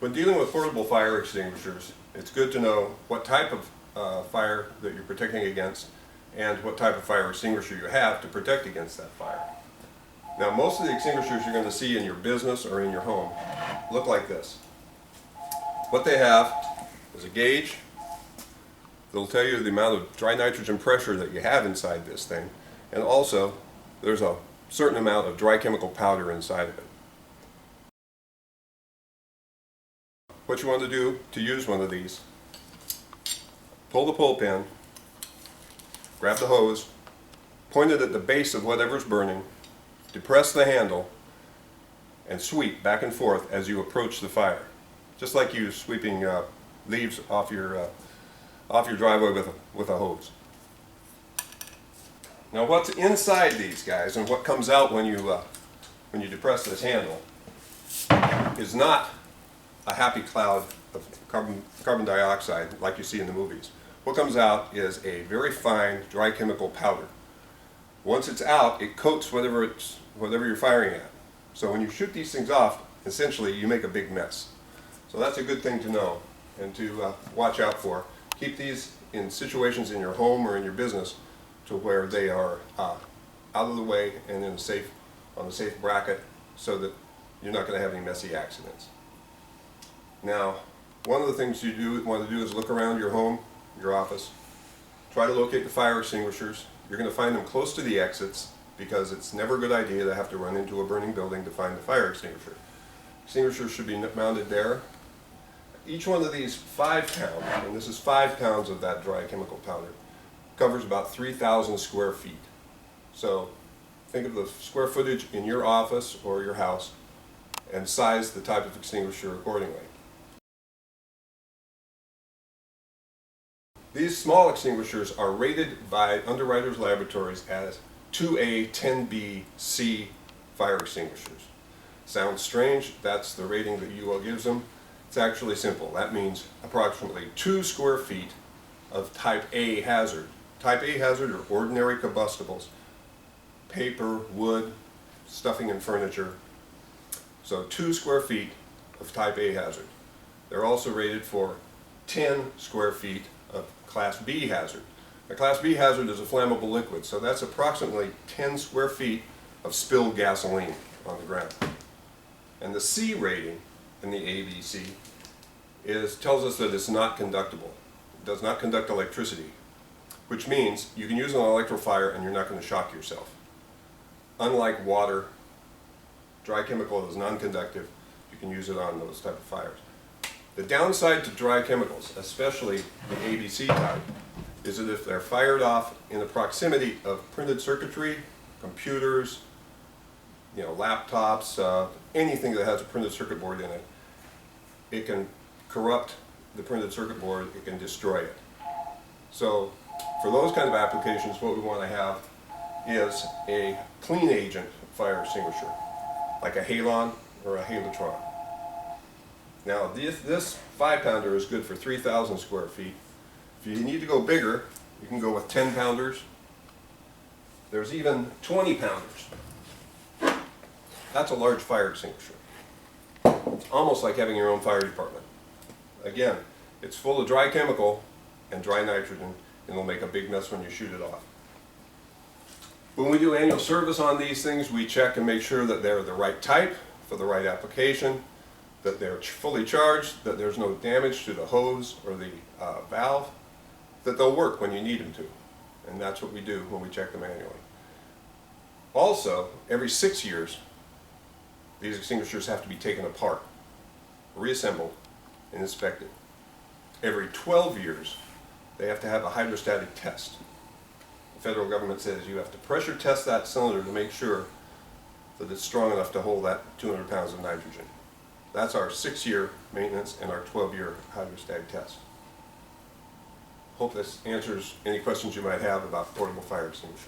When dealing with portable fire extinguishers, it's good to know what type of fire that you're protecting against and what type of fire extinguisher you have to protect against that fire. Now, most of the extinguishers you're going to see in your business or in your home look like this. What they have is a gauge that'll tell you the amount of dry nitrogen pressure that you have inside this thing, and also there's a certain amount of dry chemical powder inside of it. What you want to do to use one of these, pull the pull pin, grab the hose, point it at the base of whatever's burning, depress the handle, and sweep back and forth as you approach the fire. Just like you sweeping leaves off your driveway with a hose. Now, what's inside these guys and what comes out when you depress this handle is not a happy cloud of carbon dioxide like you see in the movies. What comes out is a very fine dry chemical powder. Once it's out, it coats whatever you're firing at. So when you shoot these things off, essentially you make a big mess. So that's a good thing to know and to watch out for. Keep these in situations in your home or in your business to where they are out of the way and on a safe bracket, so that you're not going to have any messy accidents. Now, one of the things you want to do is look around your home, your office, try to locate the fire extinguishers. You're going to find them close to the exits because it's never a good idea to have to run into a burning building to find the fire extinguisher. Extinguishers should be mounted there. Each one of these 5 pounds, and this is 5 pounds of that dry chemical powder, covers about 3,000 square feet. So think of the square footage in your office or your house and size the type of extinguisher accordingly. These small extinguishers are rated by Underwriters Laboratories as 2A 10B C fire extinguishers. Sounds strange, that's the rating that UL gives them. It's actually simple. That means approximately 2 square feet of type A hazard. Type A hazard are ordinary combustibles, paper, wood, stuffing and furniture. So 2 square feet of type A hazard. They're also rated for 10 square feet of Class B hazard. A Class B hazard is a flammable liquid, so that's approximately 10 square feet of spilled gasoline on the ground. And the C rating in the ABC tells us that it's not conductible. It does not conduct electricity, which means you can use an electrofire and you're not going to shock yourself. Unlike water, dry chemical is non-conductive. You can use it on those type of fires. The downside to dry chemicals, especially the ABC type, is that if they're fired off in the proximity of printed circuitry, computers, laptops, anything that has a printed circuit board in it, it can corrupt the printed circuit board, it can destroy it. So for those kind of applications, what we want to have is a clean agent fire extinguisher, like a halon or a halotron. Now this 5-pounder is good for 3,000 square feet. If you need to go bigger, you can go with 10-pounders. There's even 20-pounders. That's a large fire extinguisher. It's almost like having your own fire department. Again, it's full of dry chemical and dry nitrogen, and it'll make a big mess when you shoot it off. When we do annual service on these things, we check and make sure that they're the right type for the right application, that they're fully charged, that there's no damage to the hose or the valve, that they'll work when you need them to. And that's what we do when we check them annually. Also, every 6 years, these extinguishers have to be taken apart, reassembled, and inspected. Every 12 years, they have to have a hydrostatic test. The federal government says you have to pressure test that cylinder to make sure that it's strong enough to hold that 200 pounds of nitrogen. That's our 6-year maintenance and our 12-year hydrostatic test. Hope this answers any questions you might have about portable fire extinguishers.